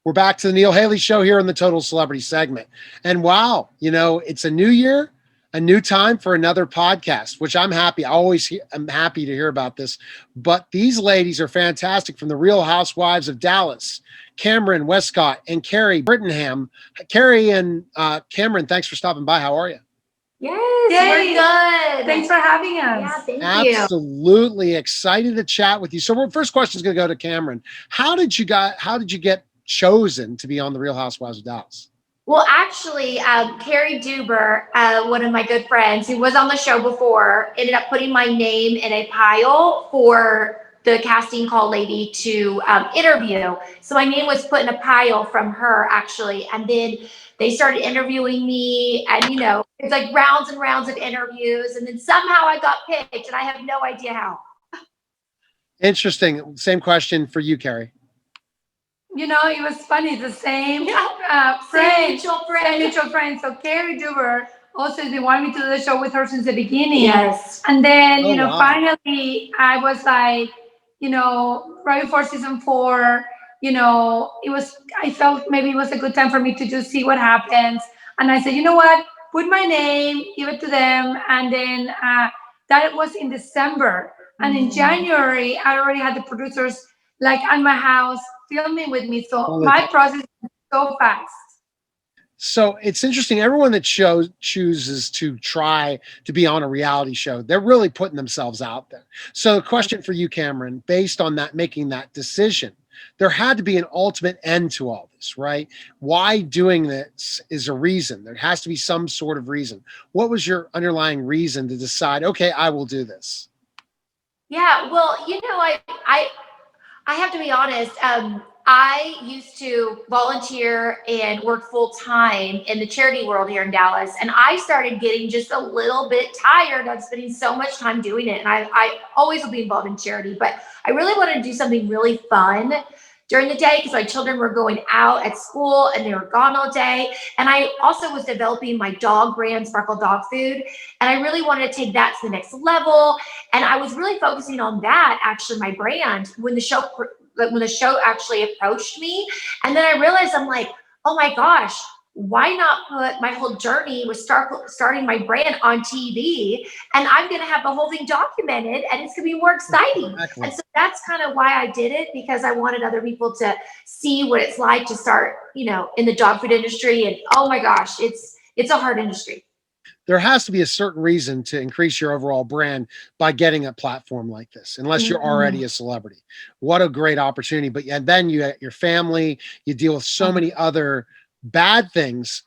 We're back to the Neil Haley Show here in the Total Celebrity segment. And wow, it's a new year, a new time for another podcast, which I'm happy. I'm happy to hear about this. But these ladies are fantastic from the Real Housewives of Dallas. Kameron Westcott and Kary Brittingham. Kary and Kameron, thanks for stopping by. How are you? Yes, we're good. Thanks for having us. Yeah, thank you. Absolutely excited to chat with you. So our first question is going to go to Kameron. How did you get chosen to be on the Real Housewives of Dallas? Well, actually, Kary Do, one of my good friends who was on the show before, ended up putting my name in a pile for the casting call lady to interview. So my name was put in a pile from her, actually. And then they started interviewing me, and it's like rounds and rounds of interviews. And then somehow I got picked, and I have no idea how. Interesting. Same question for you, Kary. It was funny. The same mutual friend. So Kary Do also they wanted me to do the show with her since the beginning. Yes. And then, wow. finally I was like, right before season 4, I felt maybe it was a good time for me to just see what happens. And I said, you know what? Put my name, give it to them. And then that was in December. And in January, I already had the producers at my house filming with me. So my process is so fast. So it's interesting. Everyone that chooses to try to be on a reality show, they're really putting themselves out there. So the question for you, Kameron, based on that, making that decision, there had to be an ultimate end to all this, right? Why doing this is a reason. There has to be some sort of reason. What was your underlying reason to decide, okay, I will do this? Yeah, well, I have to be honest. I used to volunteer and work full time in the charity world here in Dallas. And I started getting just a little bit tired of spending so much time doing it. And I always will be involved in charity, but I really wanted to do something really fun during the day because my children were going out at school and they were gone all day. And I also was developing my dog brand, Sparkle Dog Food. And I really wanted to take that to the next level. And I was really focusing on that, actually, my brand, when the show actually approached me. And then I realized, I'm like, oh my gosh, why not put my whole journey with starting my brand on TV? And I'm going to have the whole thing documented, and it's going to be more exciting. Exactly. And so that's kind of why I did it, because I wanted other people to see what it's like to start, in the dog food industry. And oh my gosh, it's a hard industry. There has to be a certain reason to increase your overall brand by getting a platform like this, unless you're already a celebrity. What a great opportunity. But then you have your family, you deal with so many other bad things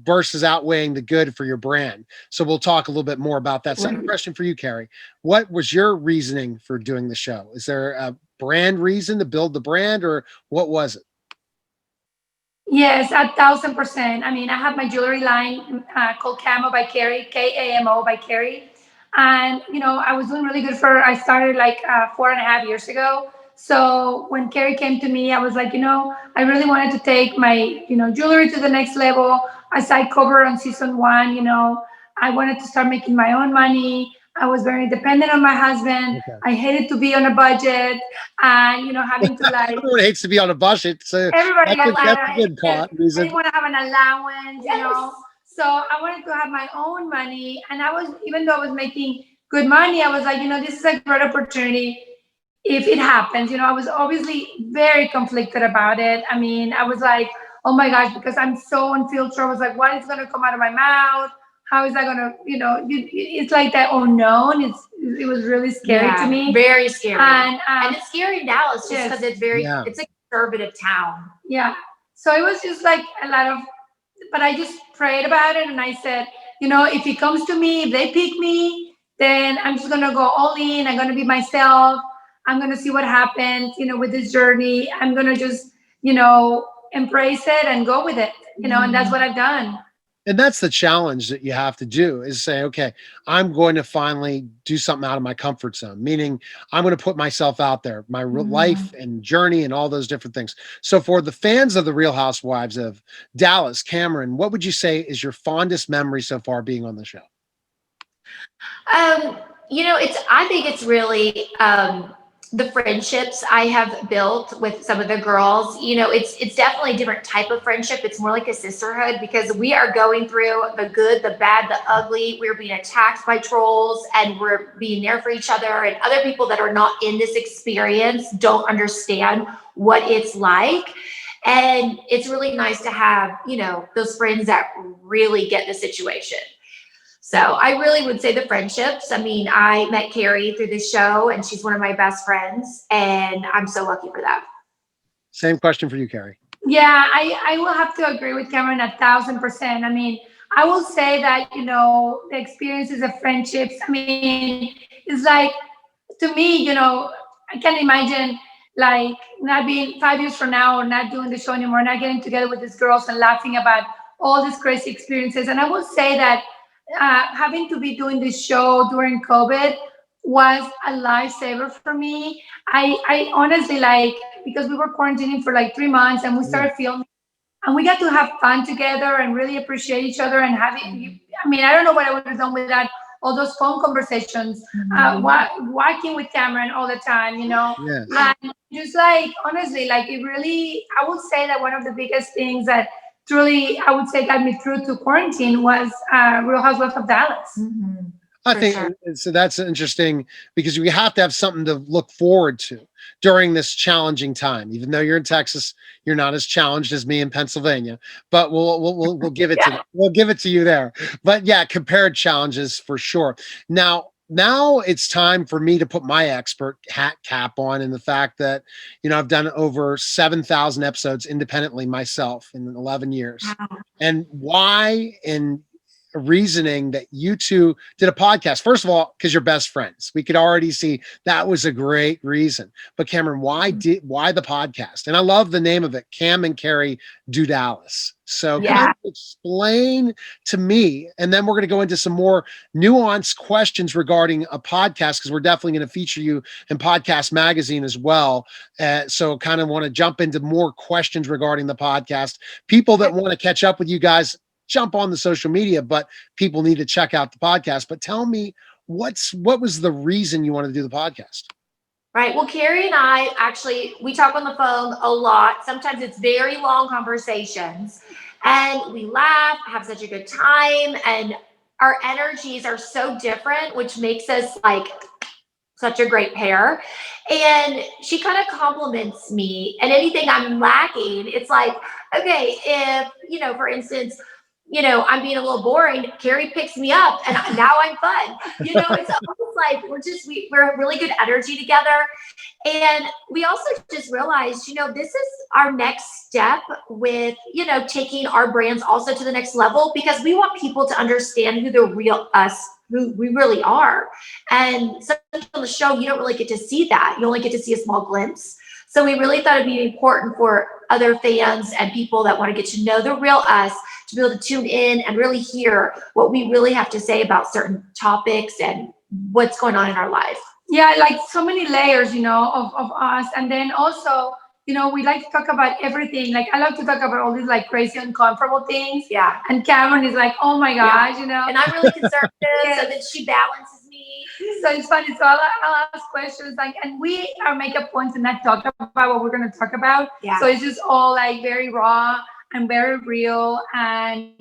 versus outweighing the good for your brand. So we'll talk a little bit more about that. Second question for you, Kary. What was your reasoning for doing the show? Is there a brand reason to build the brand, or what was it? Yes, 1,000%. I mean, I have my jewelry line called Kamo by Kary, Kamo by Kary. And, I was doing really good I started 4.5 years ago. So when Kary came to me, I was like, I really wanted to take my, jewelry to the next level. As I covered on season 1, I wanted to start making my own money. I was very dependent on my husband. Okay. I hated to be on a budget and, having to everyone hates to be on a budget. So everybody that's a good part. I didn't want to have an allowance, So I wanted to have my own money. And even though I was making good money, I was like, this is a great opportunity if it happens. I was obviously very conflicted about it. I mean, I was like, oh my gosh, because I'm so unfiltered. I was like, what is going to come out of my mouth? How is that going to, it's like that unknown. It was really scary to me. Very scary. And it's scary in Dallas just because it's it's a conservative town. Yeah. So it was just like a lot of, but I just prayed about it. And I said, if it comes to me, if they pick me, then I'm just going to go all in. I'm going to be myself. I'm going to see what happens, with this journey. I'm going to just, embrace it and go with it, and that's what I've done. And that's the challenge that you have to do, is say, okay, I'm going to finally do something out of my comfort zone, meaning I'm going to put myself out there, my real life and journey and all those different things. So for the fans of the Real Housewives of Dallas, Kameron, what would you say is your fondest memory so far being on the show? I think it's really the friendships I have built with some of the girls. It's definitely a different type of friendship. It's more like a sisterhood, because we are going through the good, the bad, the ugly. We're being attacked by trolls, and we're being there for each other. And other people that are not in this experience don't understand what it's like. And it's really nice to have, those friends that really get the situation. So I really would say the friendships. I mean, I met Kary through the show, and she's one of my best friends, and I'm so lucky for that. Same question for you, Kary. Yeah, I will have to agree with Kameron 1,000%. I mean, I will say that, the experiences of friendships, I mean, it's like, to me, I can't imagine like not being 5 years from now or not doing the show anymore, not getting together with these girls and laughing about all these crazy experiences. And I will say that having to be doing this show during COVID was a lifesaver for me. I honestly, like, because we were quarantining for like 3 months and we started filming, and we got to have fun together and really appreciate each other and having, I mean, I don't know what I would have done without all those phone conversations, walking with Kameron all the time, Yes. and just like, honestly, like, it really, I would say that one of the biggest things that truly, I would say, got me through to quarantine was Real Housewives of Dallas. I think so. That's interesting, because we have to have something to look forward to during this challenging time. Even though you're in Texas, you're not as challenged as me in Pennsylvania. But we'll give it to we'll give it to you there. But yeah, compared challenges for sure. Now it's time for me to put my expert hat cap on, in the fact that I've done over 7,000 episodes independently myself in 11 years, and why and reasoning that you two did a podcast. First of all, because you're best friends. We could already see that was a great reason. But Kameron, why the podcast? And I love the name of it, Kam Kary Do Dallas. So can you explain to me, and then we're going to go into some more nuanced questions regarding a podcast, because we're definitely going to feature you in Podcast Magazine as well. So kind of want to jump into more questions regarding the podcast. People that want to catch up with you guys, jump on the social media, but people need to check out the podcast. But tell me, what was the reason you wanted to do the podcast? Right. Well, Kary and I we talk on the phone a lot. Sometimes it's very long conversations, and we laugh, have such a good time, and our energies are so different, which makes us like such a great pair. And she kind of compliments me, and anything I'm lacking, it's like, okay, if, for instance, I'm being a little boring, Kary picks me up, and now I'm fun. It's almost like we're a really good energy together. And we also just realized, this is our next step with, taking our brands also to the next level, because we want people to understand who the real us, who we really are. And sometimes on the show, you don't really get to see that. You only get to see a small glimpse. So we really thought it'd be important for other fans and people that want to get to know the real us to be able to tune in and really hear what we really have to say about certain topics and what's going on in our life. Yeah, like so many layers, of us. And then also, we like to talk about everything. Like, I love to talk about all these like crazy, uncomfortable things. Yeah. And Kameron is like, oh my gosh, And I'm really conservative, so that she balances me. So it's funny. So I'll ask questions, like, and we make a point to not talk about what we're going to talk about. Yeah. So it's just all like very raw and very real. And,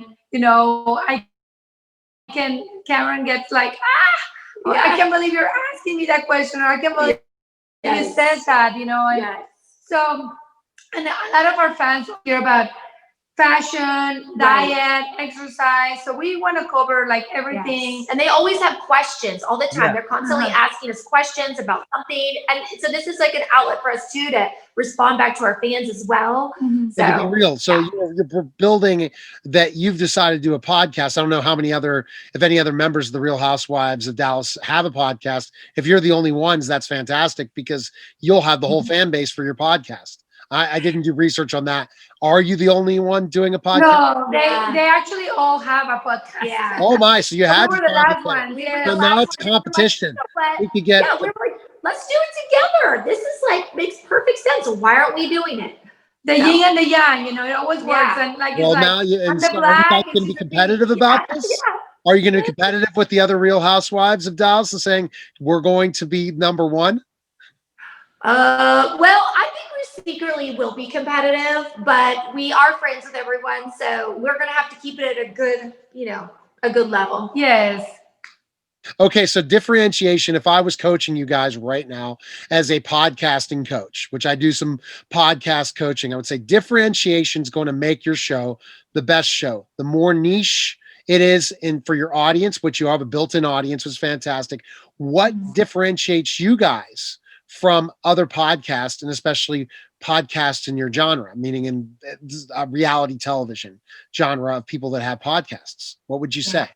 Kameron gets like, I can't believe you're asking me that question, or I can't believe you said that, and so, and a lot of our fans hear about fashion, diet, exercise. So we want to cover like everything. Yes. And they always have questions all the time. Yeah. They're constantly asking us questions about something. And so this is like an outlet for us too to respond back to our fans as well. Mhm. So, And to be real, so yeah. you're building that you've decided to do a podcast. I don't know how many if any other members of the Real Housewives of Dallas have a podcast. If you're the only ones, that's fantastic because you'll have the whole fan base for your podcast. I didn't do research on that. Are you the only one doing a podcast? No, Yeah. they actually all have a podcast. Yeah. Oh my! So you We had were to the last compensate. one. We Yeah. were So the now last it's one. We're competition. like, We could get. yeah, we're like, let's do it together. This is like makes perfect sense. Why aren't we doing it? The yin and the yang, it always works. Yeah. And like, Well, it's now like, you and I'm the so are you guys black. going to be competitive about this? Are you going to be competitive with the other Real Housewives of Dallas and saying we're going to be number one? Well, I think we secretly will be competitive, but we are friends with everyone, so we're gonna have to keep it at a good, a good level. Yes. Okay, so differentiation. If I was coaching you guys right now as a podcasting coach, which I do some podcast coaching, I would say differentiation is going to make your show the best show. The more niche it is in for your audience, which you have a built-in audience, was fantastic. What differentiates you guys from other podcasts, and especially podcasts in your genre, meaning in reality television genre of people that have podcasts? What would you say?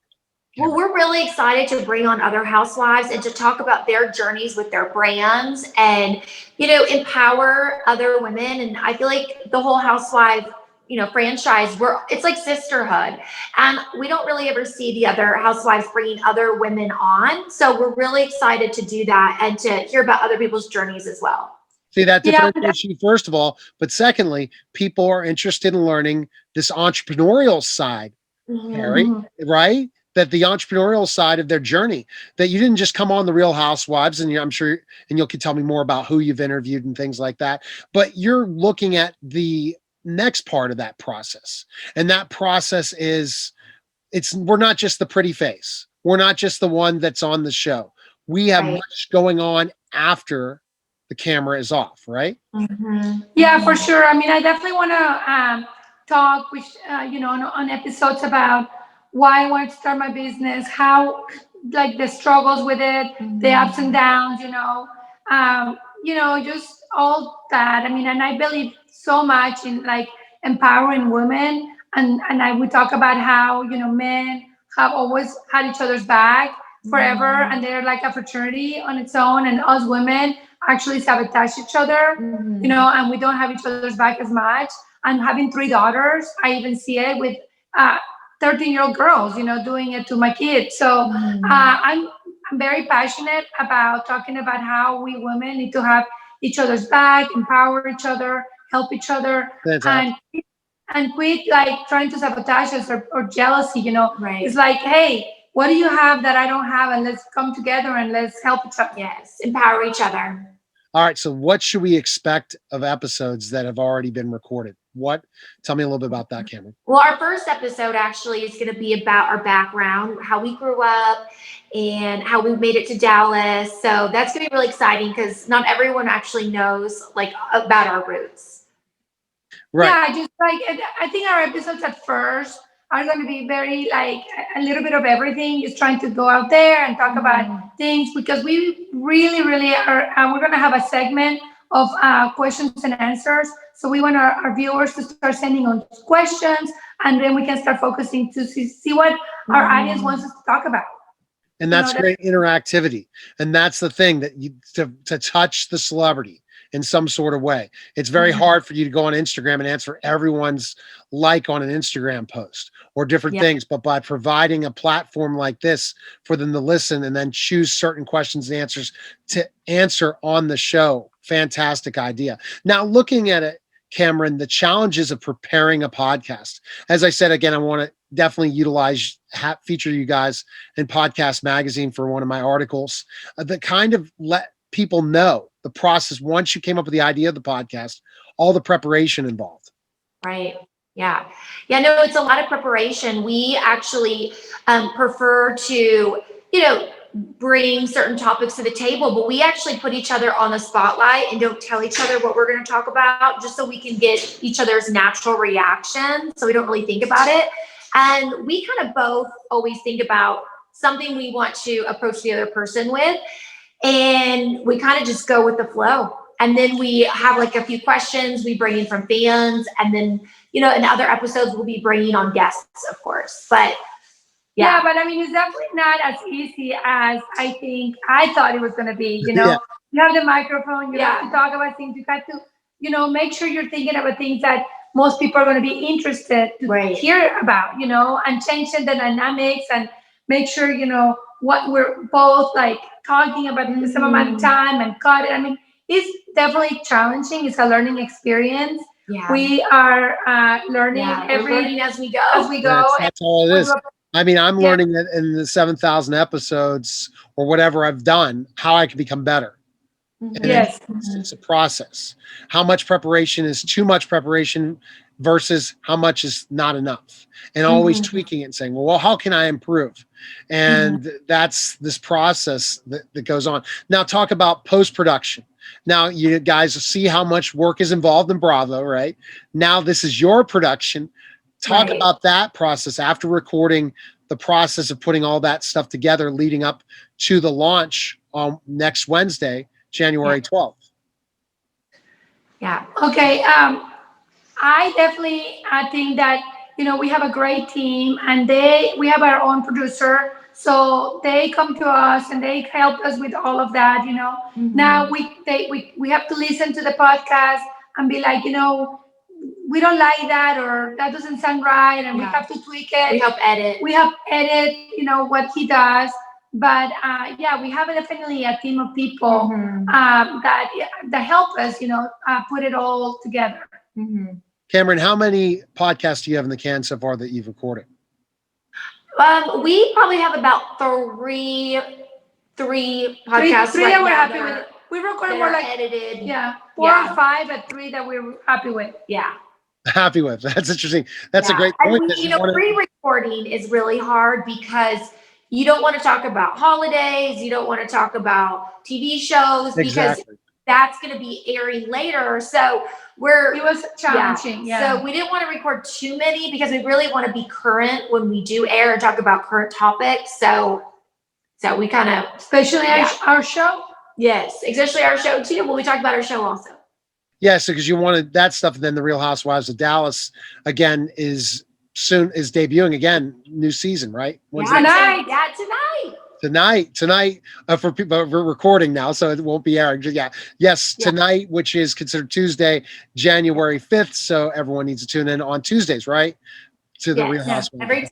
Well, we're really excited to bring on other housewives and to talk about their journeys with their brands and, empower other women. And I feel like the whole housewife, franchise, it's like sisterhood. And we don't really ever see the other housewives bringing other women on. So we're really excited to do that and to hear about other people's journeys as well. See, that differentiates you, first of all. But secondly, people are interested in learning this entrepreneurial side, Kary, right? That the entrepreneurial side of their journey, that you didn't just come on the Real Housewives, and I'm sure, and you can tell me more about who you've interviewed and things like that, but you're looking at the next part of that process. And that process is, we're not just the pretty face. We're not just the one that's on the show. We have much going on after the camera is off, right? Yeah, for sure. I mean, I definitely want to talk with, on episodes about why I wanted to start my business, how, like, the struggles with it, the ups and downs, just all that. I mean, and I believe so much in like empowering women, and I would talk about how, men have always had each other's back forever, and they're like a fraternity on its own, and us women actually sabotage each other, and we don't have each other's back as much. And having 3 daughters, I even see it with 13-year-old girls, doing it to my kids. So I'm very passionate about talking about how we women need to have each other's back, empower each other, help each other, and quit like trying to sabotage us or jealousy. It's like, hey, what do you have that I don't have, and let's come together and let's help each other. Yes, empower each other. All right. So what should we expect of episodes that have already been recorded? Tell me a little bit about that, Kameron. Well, our first episode actually is going to be about our background, how we grew up and how we made it to Dallas. So that's going to be really exciting because not everyone actually knows like about our roots. Right. Yeah, just like, I think our episodes at first are going to be very like a little bit of everything, just trying to go out there and talk about things, because we really, really are, we're going to have a segment of questions and answers. So we want our viewers to start sending on questions, and then we can start focusing to see what our audience wants us to talk about. And that's great interactivity. And that's the thing, that to touch the celebrity in some sort of way. It's very hard for you to go on Instagram and answer everyone's like on an Instagram post or different things. But by providing a platform like this for them to listen and then choose certain questions and answers to answer on the show, fantastic idea. Now, looking at it, Kameron, the challenges of preparing a podcast. As I said, again, I want to definitely feature you guys in Podcast Magazine for one of my articles that kind of let people know the process once you came up with the idea of the podcast, all the preparation involved. Right. Yeah. No, it's a lot of preparation. We actually prefer to, bring certain topics to the table, but we actually put each other on the spotlight and don't tell each other what we're going to talk about, just so we can get each other's natural reaction. So we don't really think about it. And we kind of both always think about something we want to approach the other person with. And we kind of just go with the flow. And then we have like a few questions we bring in from fans. And then, in other episodes, we'll be bringing on guests, of course. But yeah, but I mean, it's definitely not as easy as I thought it was going to be. Yeah. You have the microphone, you have to talk about things. You got to, make sure you're thinking about things that most people are going to be interested to hear about, and change the dynamics and make sure, what we're both like talking about the same amount of time and cut it. I mean, it's definitely challenging. It's a learning experience. Yeah. We are learning learning as we go. That's all it is. I mean, I'm learning that in the 7,000 episodes or whatever I've done, how I can become better. And it's a process. How much preparation is too much preparation versus how much is not enough, and always tweaking it and saying, well, how can I improve? And that's this process that goes on. Now talk about post-production. Now you guys see how much work is involved in Bravo, right? Now this is your production. Talk about that process after recording, the process of putting all that stuff together leading up to the launch on next Wednesday, January 12th. Yeah. Okay. I definitely think that, we have a great team, and we have our own producer. So they come to us and they help us with all of that, Now we have to listen to the podcast and be like, we don't like that, or that doesn't sound right, and we have to tweak it. We help edit. What he does. But we have definitely a team of people that help us, put it all together. Kameron, how many podcasts do you have in the can so far that you've recorded? We probably have about three podcasts three right that we're now happy with. We recorded more like edited. 4 or 5, but 3 that we're happy with. Yeah. Happy with. That's interesting. That's a great point. And pre-recording is really hard because you don't want to talk about holidays. You don't want to talk about TV shows because that's going to be airing later. So it was challenging. Yeah. So we didn't want to record too many because we really want to be current when we do air and talk about current topics. So we kind of, especially our show. Yes, especially our show too. When we talk about our show also. Yeah, so because you wanted that stuff, and then the Real Housewives of Dallas again is debuting again, new season, right? Tonight. Tonight for people, we're recording now, so it won't be airing. Tonight, which is considered Tuesday, January 5th. So everyone needs to tune in on Tuesdays, right? To the Real Housewives.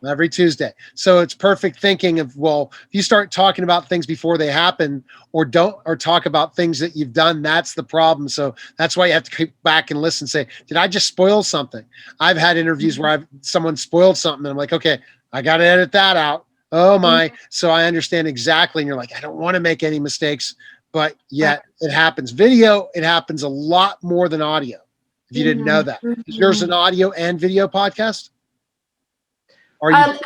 Every Tuesday. So it's perfect thinking of, well, if you start talking about things before they happen or talk about things that you've done, that's the problem. So that's why you have to keep back and listen, say, did I just spoil something? I've had interviews where someone spoiled something and I'm like, okay, I got to edit that out. Oh my. So I understand exactly. And you're like, I don't want to make any mistakes, but yet it happens. Video, it happens a lot more than audio. If you didn't know that. Is yours an audio and video podcast? We are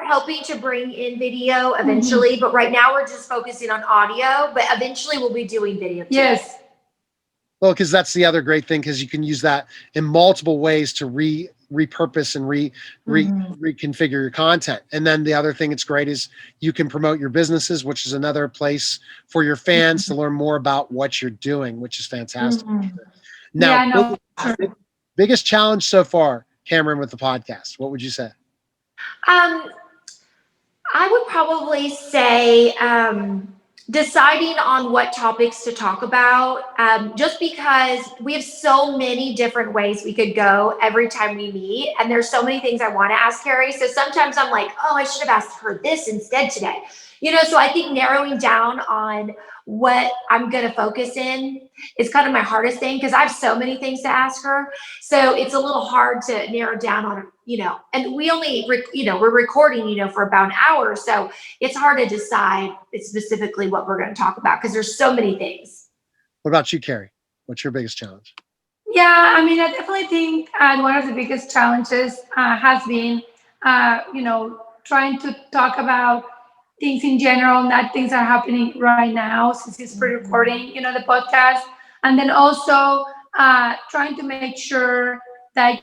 hoping to bring in video eventually, but right now we're just focusing on audio, but eventually we'll be doing video too. Yes. Well, because that's the other great thing, because you can use that in multiple ways to repurpose and reconfigure your content. And then the other thing that's great is you can promote your businesses, which is another place for your fans to learn more about what you're doing, which is fantastic. Now, biggest challenge so far, Kameron, with the podcast, what would you say? I would probably say deciding on what topics to talk about, just because we have so many different ways we could go every time we meet, and there's so many things I want to ask Kary. So sometimes I'm like, oh, I should have asked her this instead today. So I think narrowing down on what I'm going to focus in is kind of my hardest thing, because I have so many things to ask her. So it's a little hard to narrow down on, and we only, we're recording, for about an hour. So it's hard to decide specifically what we're going to talk about because there's so many things. What about you, Kary? What's your biggest challenge? Yeah, I mean, I definitely think one of the biggest challenges has been, trying to talk about things in general, not things that are happening right now since it's pre-recording, the podcast. And then also trying to make sure that,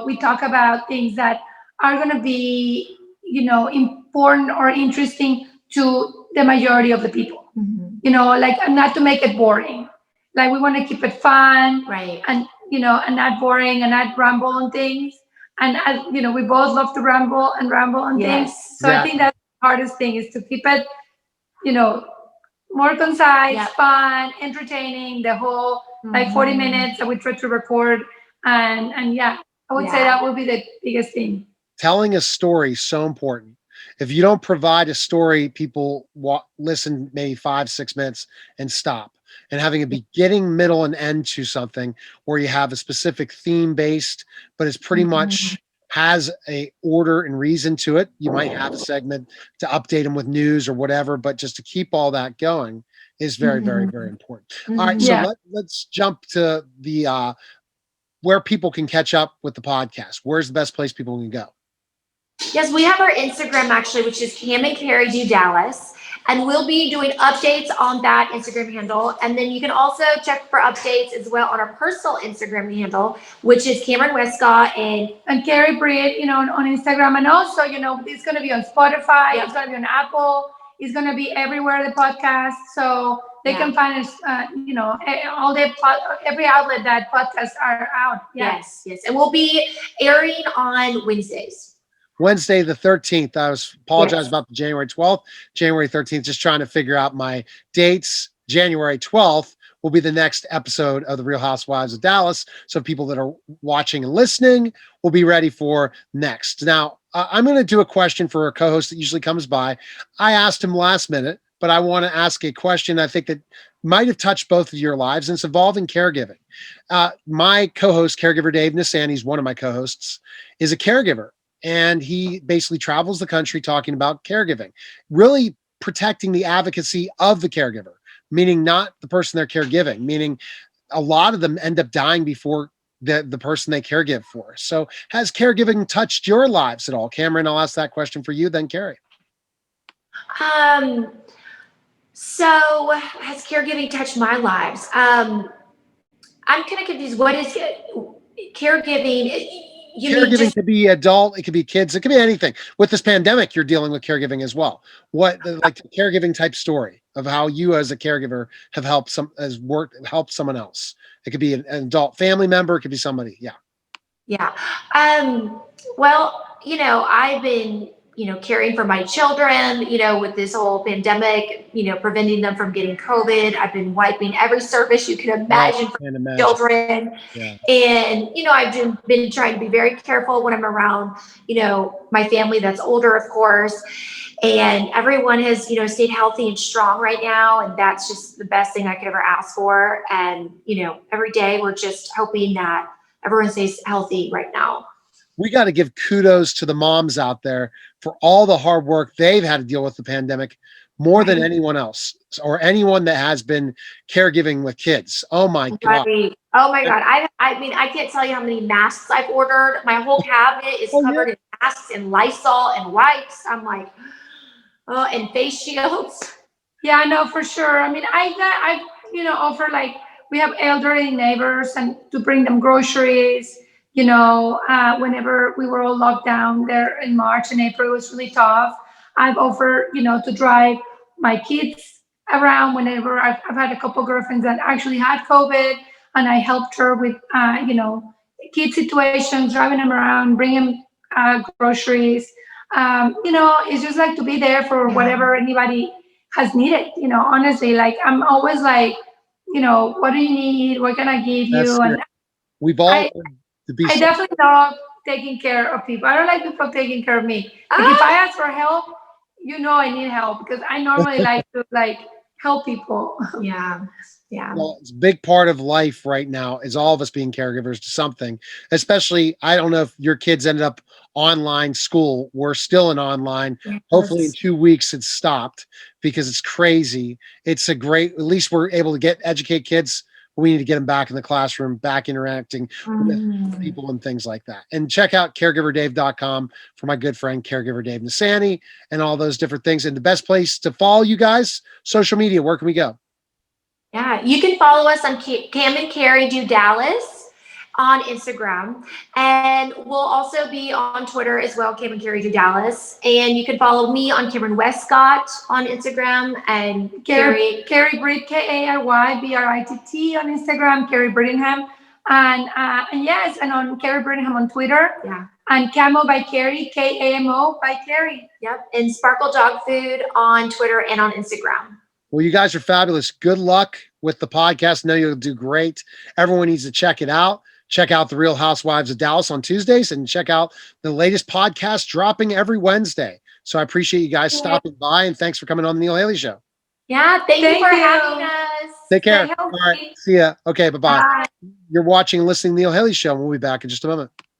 we talk about things that are going to be, important or interesting to the majority of the people, like not to make it boring. Like we want to keep it fun, Right. and, and not boring and not ramble on things. And as we both love to ramble on things. Yes. So I think that's the hardest thing is to keep it, more concise, fun, entertaining, the whole like 40 minutes that we try to record. And yeah, I would say that would be the biggest thing. Telling a story is so important. If you don't provide a story, people listen maybe 5-6 minutes and stop. And having a beginning, middle, and end to something where you have a specific theme based, but it's pretty much has a order and reason to it. You might have a segment to update them with news or whatever, but just to keep all that going is very, very, very important. All right, so let's jump to the where people can catch up with the podcast. Where's the best place people can go? Yes, we have our Instagram actually, which is Kam Kary Do Dallas. And we'll be doing updates on that Instagram handle. And then you can also check for updates as well on our personal Instagram handle, which is Kameron Westcott and Kary Britt, on Instagram. And also, it's going to be on Spotify. It's going to be on Apple. It's going to be everywhere, the podcast. So they can find us, all every outlet that podcasts are out. Yes. And we'll be airing on Wednesdays. Wednesday the 13th. I apologize about the January 12th, January 13th, just trying to figure out my dates. January 12th will be the next episode of the Real Housewives of Dallas. So people that are watching and listening will be ready for next. Now, I'm going to do a question for a co-host that usually comes by. I asked him last minute, but I want to ask a question I think that might have touched both of your lives, and it's involving caregiving. My co-host, caregiver Dave Nissan, he's one of my co-hosts, is a caregiver. And he basically travels the country talking about caregiving, really protecting the advocacy of the caregiver, meaning not the person they're caregiving, meaning a lot of them end up dying before the person they caregive for. So has caregiving touched your lives at all? Kameron, I'll ask that question for you, then Kary. So has caregiving touched my lives? I'm kind of confused. What is caregiving? Caregiving could be adult, it could be kids, it could be anything. With this pandemic, you're dealing with caregiving as well. What, like the caregiving type story of how you as a caregiver have helped someone else. It could be an adult family member, it could be somebody. Yeah. Well, I've been, caring for my children, with this whole pandemic, preventing them from getting COVID. I've been wiping every surface you can imagine for children. Yeah. And, I've been trying to be very careful when I'm around, my family that's older, of course. And everyone has, stayed healthy and strong right now. And that's just the best thing I could ever ask for. And, every day we're just hoping that everyone stays healthy right now. We got to give kudos to the moms out there for all the hard work they've had to deal with the pandemic more than anyone else or anyone that has been caregiving with kids. Oh my God. Oh my God. I mean, I can't tell you how many masks I've ordered. My whole cabinet is covered in masks and Lysol and wipes. I'm like, and face shields. Yeah, no, for sure. I mean, I offer, like, we have elderly neighbors and to bring them groceries. Whenever we were all locked down there in March and April, it was really tough. I've offered, to drive my kids around whenever I've had a couple girlfriends that actually had COVID, and I helped her with, kid situations, driving them around, bringing groceries. It's just like to be there for whatever anybody has needed. Honestly, like I'm always like, what do you need? What can I give you? And we've all. I definitely love taking care of people. I don't like people taking care of me. Like if I ask for help, I need help because I normally like to help people. Yeah. Well, it's a big part of life right now is all of us being caregivers to something, especially, I don't know if your kids ended up online school. We're still in online. Yes. Hopefully in 2 weeks it's stopped because it's crazy. It's at least we're able to educate kids We need to get them back in the classroom, back interacting with people and things like that. And check out caregiverdave.com for my good friend, Caregiver Dave Nasani, and all those different things. And the best place to follow you guys, social media, where can we go? Yeah, you can follow us on Kam Kary Do Dallas on Instagram, and we'll also be on Twitter as well, Kam Kary Do Dallas. And you can follow me on Kameron Westcott on Instagram, and Kary Britt, KaryBritt on Instagram, Kary Brittingham, and yes, and on Kary Brittingham on Twitter. Yeah. And Kamo by Kary, Kamo by Kary. Yep. And Sparkle Dog Food on Twitter and on Instagram. Well, you guys are fabulous. Good luck with the podcast. I know you'll do great. Everyone needs to check it out. Check out the Real Housewives of Dallas on Tuesdays, and check out the latest podcast dropping every Wednesday. So I appreciate you guys stopping by, and thanks for coming on the Neil Haley Show. Yeah, thank you for having us. Take care. Stay All healthy. right. See ya. Okay, bye-bye. Bye. You're watching and listening to the Neil Haley Show, and we'll be back in just a moment.